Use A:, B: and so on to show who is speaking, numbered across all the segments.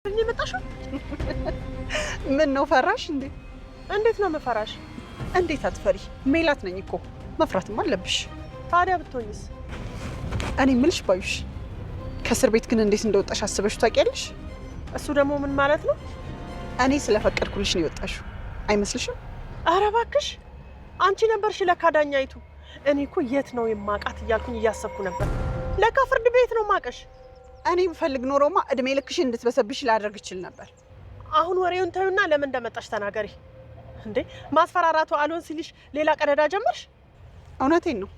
A: እኔ መጣሽ?
B: ምን ነው ፈራሽ እንዴ?
A: እንዴት ነው መፈራሽ?
B: እንዴት አትፈሪ? ሜላት ነኝ እኮ መፍራትም አለብሽ።
A: ታዲያ ብትሆኝስ?
B: እኔ ምልሽ ባዩሽ፣ ከእስር ቤት ግን እንዴት እንደወጣሽ አስበሽ ታውቂያለሽ?
A: እሱ ደግሞ ምን ማለት ነው?
B: እኔ ስለፈቀድኩልሽ ነው የወጣሽው አይመስልሽም?
A: ኧረ እባክሽ አንቺ ነበርሽ ለካ ዳኛይቱ። እኔ እኮ የት ነው የማውቃት እያልኩኝ እያሰብኩ ነበር። ለካ ፍርድ ቤት ነው ማቀሽ።
B: እኔ ብፈልግ ኖሮማ እድሜ ልክሽ እንድትበሰብሽ ላደርግ እችል ነበር።
A: አሁን ወሬውን ተዩና ለምን እንደመጣሽ ተናገሪ። እንዴ ማስፈራራቱ አልሆን ሲልሽ ሌላ ቀደዳ ጀመርሽ?
B: እውነቴን ነው።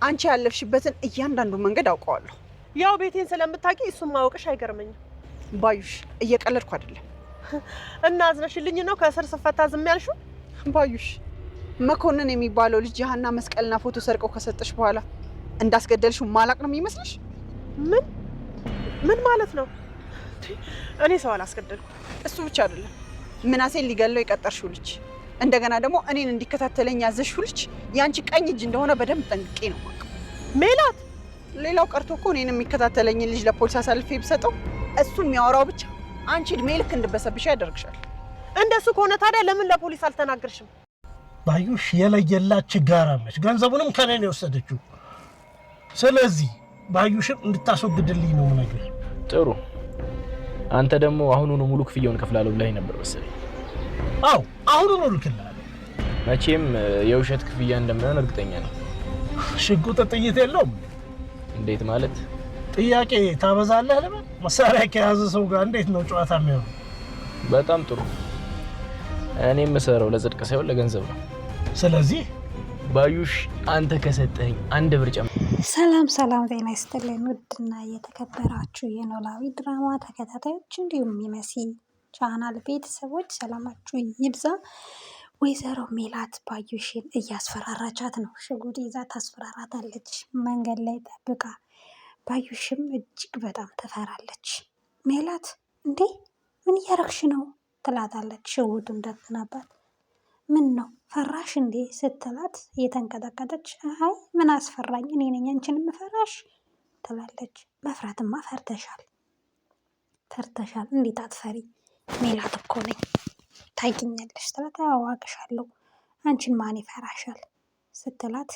B: አንቺ ያለፍሽበትን እያንዳንዱ መንገድ አውቀዋለሁ።
A: ያው ቤቴን ስለምታውቂ እሱን ማወቅሽ አይገርመኝም።
B: ባዩሽ እየቀለድኩ አይደለም።
A: እና አዝነሽልኝ ነው ከእስር ስፈታ ዝም ያልሽው?
B: ባዩሽ መኮንን የሚባለው ልጅ ያህና መስቀልና ፎቶ ሰርቀው ከሰጠሽ በኋላ እንዳስገደልሽው ማላቅ ነው የሚመስልሽ?
A: ምን ማለት ነው? እኔ ሰው አላስገደልኩም።
B: እሱ ብቻ አይደለም ምናሴን ሊገለው የቀጠርሽው ልጅ፣ እንደገና ደግሞ እኔን እንዲከታተለኝ ያዘሽው ልጅ ያንቺ ቀኝ እጅ እንደሆነ በደንብ ጠንቅቄ ነው የማውቀው።
A: ሜላት፣
B: ሌላው ቀርቶ እኮ እኔን የሚከታተለኝን ልጅ ለፖሊስ አሳልፌ ብሰጠው እሱ የሚያወራው ብቻ አንቺ እድሜ ልክ እንድበሰብሽ ያደርግሻል።
A: እንደሱ ከሆነ ታዲያ ለምን ለፖሊስ አልተናገርሽም?
C: ባዩሽ የለየላት ችጋራ ነች። ገንዘቡንም ከኔ ነው የወሰደችው። ስለዚህ ባዩሽን እንድታስወግድልኝ ነው ነገር።
D: ጥሩ። አንተ ደግሞ አሁኑኑ ሙሉ ክፍያውን ከፍላለሁ ብለኸኝ ነበር መሰለኝ።
C: አዎ አሁኑኑ ልክልሃለሁ።
D: መቼም የውሸት ክፍያ እንደማይሆን እርግጠኛ ነኝ።
C: ሽጉጥ ጥይት የለውም።
D: እንዴት ማለት?
C: ጥያቄ ታበዛለህ ለምን? መሳሪያ ከያዘ ሰው ጋር እንዴት ነው ጨዋታ የሚሆነው?
D: በጣም ጥሩ። እኔ የምሰራው ለጽድቅ ሳይሆን ለገንዘብ ነው።
C: ስለዚህ
D: ባዩሽ አንተ ከሰጠኝ አንድ ብር ጨምር።
E: ሰላም ዜና ይስጥልኝ። ውድና እየተከበራችሁ የኖላዊ ድራማ ተከታታዮች እንዲሁም የመሲ ቻናል ቤተሰቦች ሰላማችሁ ይብዛ። ወይዘሮ ሜላት ባዩሽን እያስፈራራቻት ነው። ሽጉጥ ይዛ ታስፈራራታለች መንገድ ላይ ጠብቃ። ባዩሽም እጅግ በጣም ትፈራለች። ሜላት እንዴ ምን እያረግሽ ነው ትላታለች። ሽጉጡን ደቅናባት። ምን ነው ፈራሽ እንዴ ስትላት እየተንቀጠቀጠች አይ ምን አስፈራኝ እኔ ነኝ አንቺን ምፈራሽ ትላለች። መፍራትማ ፈርተሻል እንዴት አትፈሪ? ሜላት እኮ ነኝ ታይቂኛለሽ ትላት። አዋቅሻለሁ አንቺን ማን ይፈራሻል ስትላት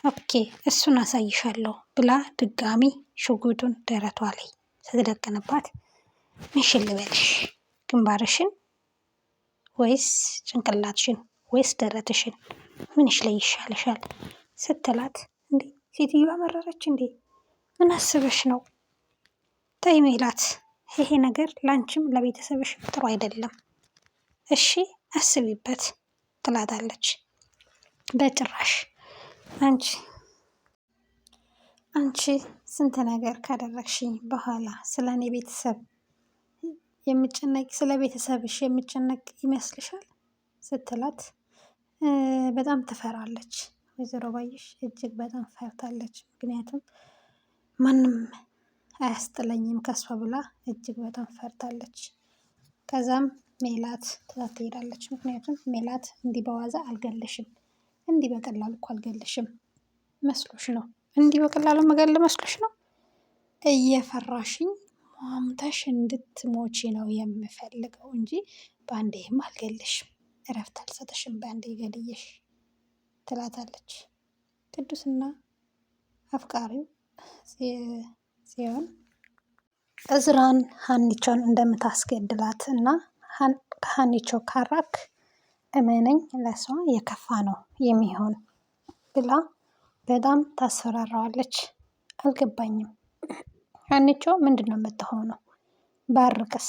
E: ኦኬ እሱን አሳይሻለሁ ብላ ድጋሚ ሽጉጡን ደረቷ ላይ ስትደቅንባት ምንሽን ልበልሽ ግንባርሽን ወይስ ጭንቅላትሽን ወይስ ደረትሽን ምንሽ ላይ ይሻልሻል ስትላት እንዴ ሴትዮዋ መረረች እንዴ ምን አስበሽ ነው? ተይ ሜላት ይሄ ነገር ላንቺም ለቤተሰብሽ ጥሩ አይደለም እሺ አስቢበት ትላታለች። በጭራሽ አንቺ ስንት ነገር ካደረግሽኝ በኋላ ስለኔ ቤተሰብ ስለ ቤተሰብሽ የምጨነቅ ይመስልሻል ስትላት በጣም ትፈራለች። ወይዘሮ ባዩሽ እጅግ በጣም ፈርታለች። ምክንያቱም ማንም አያስጥለኝም ከሷ ብላ እጅግ በጣም ፈርታለች። ከዛም ሜላት ትታት ትሄዳለች። ምክንያቱም ሜላት እንዲህ በዋዛ አልገልሽም፣ እንዲህ በቀላሉ እኮ አልገልሽም መስሎሽ ነው፣ እንዲህ በቀላሉ መገል መስሎሽ ነው፣ እየፈራሽኝ ማምታሽ እንድትሞቺ ነው የምፈልገው እንጂ በአንዴም አልገልሽም፣ እረፍት አልሰጥሽም በአንዴ ገድየሽ ትላታለች። ቅዱስና አፍቃሪው ሲሆን እዝራን ሀኒቾን እንደምታስገድላት እና ከሀኒቾ ካራክ እመነኝ ለሷ የከፋ ነው የሚሆን ብላ በጣም ታስፈራራዋለች። አልገባኝም ሀኒቾ ምንድን ነው የምትሆነው? ባርቅስ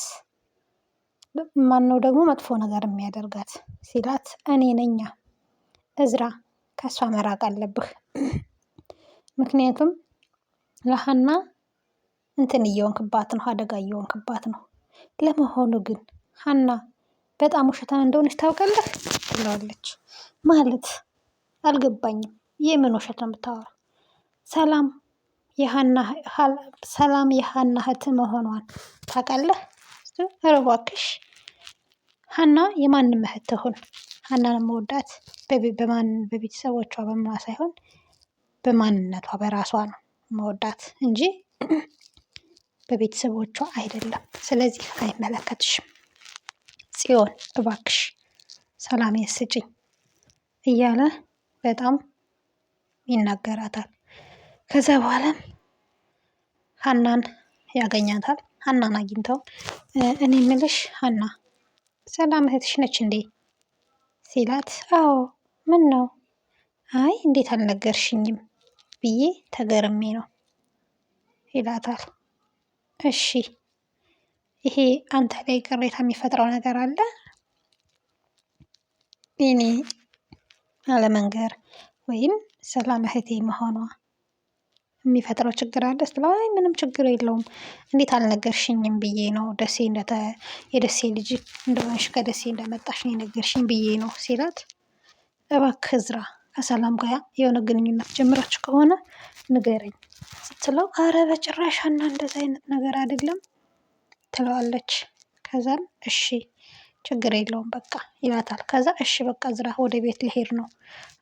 E: ማነው ደግሞ መጥፎ ነገር የሚያደርጋት ሲላት እኔ ነኛ። እዝራ ከሷ መራቅ አለብህ። ምክንያቱም ለሀና እንትን እየሆንክባት ነው፣ አደጋ እየሆንክባት ነው። ለመሆኑ ግን ሀና በጣም ውሸታም እንደሆነች ታውቃለህ ትለዋለች። ማለት አልገባኝም። የምን ውሸት ነው የምታወራው? ሰላም የሀና እህት መሆኗን ታውቃለህ? ኧረ እባክሽ ሀና የማንም እህት ትሁን፣ ሀናን መወዳት በቤተሰቦቿ በምኗ ሳይሆን በማንነቷ በራሷ ነው መወዳት እንጂ በቤተሰቦቿ አይደለም። ስለዚህ አይመለከትሽም። ጽዮን እባክሽ ሰላም ያስጭኝ እያለ በጣም ይናገራታል። ከዛ በኋላ ሀናን ያገኛታል። ሀናን አግኝተው እኔ ምልሽ ሀና ሰላም እህትሽ ነች እንዴ ሲላት፣ አዎ ምን ነው? አይ እንዴት አልነገርሽኝም ብዬ ተገርሜ ነው ይላታል። እሺ ይሄ አንተ ላይ ቅሬታ የሚፈጥረው ነገር አለ? የኔ አለመንገር ወይም ሰላም እህቴ መሆኗ የሚፈጥረው ችግር አለ ስትለው፣ አይ ምንም ችግር የለውም እንዴት አልነገርሽኝም ብዬ ነው የደሴ ልጅ እንደሆንሽ ከደሴ እንደመጣሽ ነው የነገርሽኝ ብዬ ነው ሲላት፣ እባክህ እዝራ ከሰላም ጋር የሆነ ግንኙነት ጀምራችሁ ከሆነ ንገረኝ ስትለው፣ አረ በጭራሽ ሀና እንደዛ አይነት ነገር አይደለም ትለዋለች። ከዛም እሺ ችግር የለውም በቃ ይላታል። ከዛ እሺ በቃ እዝራ ወደ ቤት ልሄድ ነው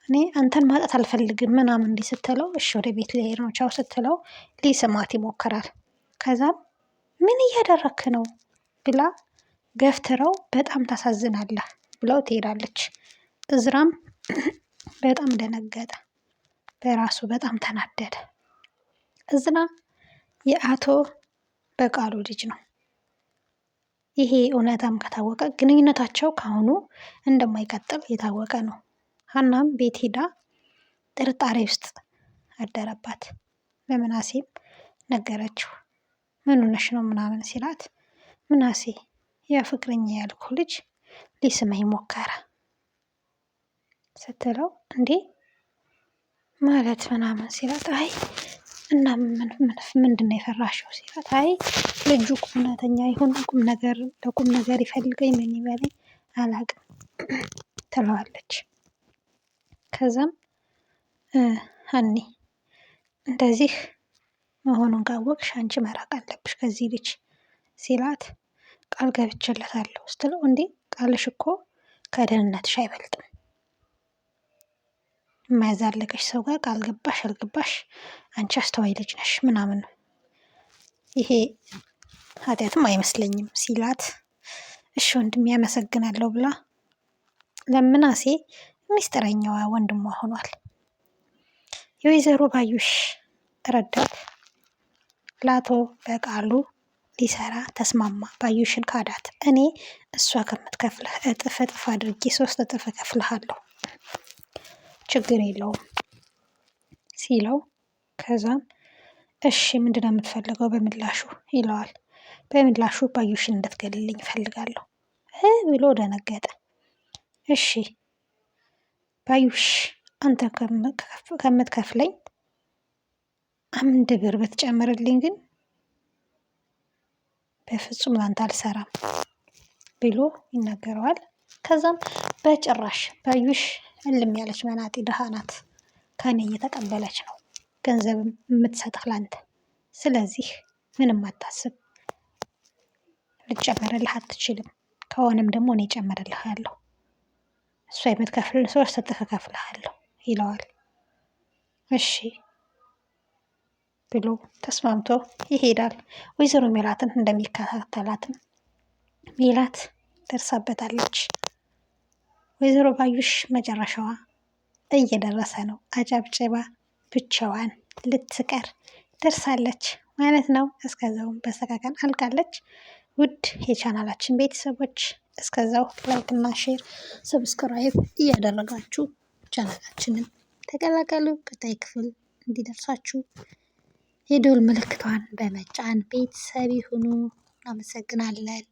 E: እኔ አንተን ማጣት አልፈልግም ምናምን እንዲህ ስትለው፣ እሺ ወደ ቤት ልሄድ ነው ቻው ስትለው ሊስማት ይሞክራል። ከዛም ምን እያደረክ ነው ብላ ገፍትረው በጣም ታሳዝናለህ ብለው ትሄዳለች። እዝራም በጣም ደነገጠ፣ በራሱ በጣም ተናደደ። እዝራ የአቶ በቃሉ ልጅ ነው። ይሄ እውነታም ከታወቀ ግንኙነታቸው ካሁኑ እንደማይቀጥል የታወቀ ነው። ሀናም ቤት ሄዳ ጥርጣሬ ውስጥ አደረባት። ለምናሴም ነገረችው። ምን ሆነሽ ነው ምናምን ሲላት፣ ምናሴ ያ ፍቅረኛ ያልኩ ልጅ ሊስመኝ ሞከረ ስትለው፣ እንዴ ማለት ምናምን ሲላት፣ አይ እና ምንድን ነው የፈራሽው ሲላት፣ አይ ልጁ እውነተኛ ይሁን ለቁም ነገር ይፈልገኝ ምን ይበለኝ አላቅም ትለዋለች። ከዛም ሀኒ እንደዚህ መሆኑን ካወቅሽ አንቺ መራቅ አለብሽ ከዚህ ልጅ ሲላት፣ ቃል ገብቼለታለሁ ስትለው፣ እንዴ ቃልሽ እኮ ከደህንነትሽ አይበልጥም። የማያዛልቅሽ ሰው ጋር ቃል ገባሽ አልገባሽ አንቺ አስተዋይ ልጅ ነሽ ምናምን ይሄ ኃጢአትም አይመስለኝም ሲላት፣ እሺ ወንድሜ ያመሰግናለሁ ብላ ለምናሴ ሚስጥረኛዋ ወንድሟ ሆኗል። የወይዘሮ ባዩሽ ረዳት ለአቶ በቃሉ ሊሰራ ተስማማ። ባዩሽን ካዳት። እኔ እሷ ከምትከፍልህ እጥፍ አድርጌ 3 እጥፍ እከፍልሃለሁ ችግር የለውም ሲለው፣ ከዛም እሺ ምንድነው የምትፈልገው በምላሹ ይለዋል። በምላሹ ባዩሽን እንድትገልልኝ እፈልጋለሁ ብሎ ደነገጠ። እሺ ባዩሽ አንተ ከምትከፍለኝ 1 ብር ብትጨምርልኝ ግን በፍጹም ላንተ አልሰራም ብሎ ይናገረዋል። ከዛም በጭራሽ ባዩሽ እልም ያለች መናጤ ድሃ ናት፣ ከኔ እየተቀበለች ነው ገንዘብም የምትሰጥህ ላንተ፣ ስለዚህ ምንም አታስብ፣ ልጨመርልህ አትችልም፣ ከሆነም ደግሞ እኔ እጨምርልሃለሁ፣ እሷ የምትከፍልን 3 እጥፍ እከፍልሃለሁ ይለዋል። እሺ ብሎ ተስማምቶ ይሄዳል። ወይዘሮ ሜላትን እንደሚከታተላትም ሜላት ደርሳበታለች። ወይዘሮ ባዩሽ መጨረሻዋ እየደረሰ ነው። አጨብጭባ ብቻዋን ልትቀር ደርሳለች ማለት ነው። እስከዛው በሰቀቀን አልቃለች። ውድ የቻናላችን ቤተሰቦች እስከዛው ላይክ እና ሼር ሰብስክራይብ እያደረጋችሁ ቻናላችንን ተቀላቀሉ። ቀጣይ ክፍል እንዲደርሳችሁ የደወል ምልክቷን በመጫን ቤተሰብ ይሁኑ። እናመሰግናለን።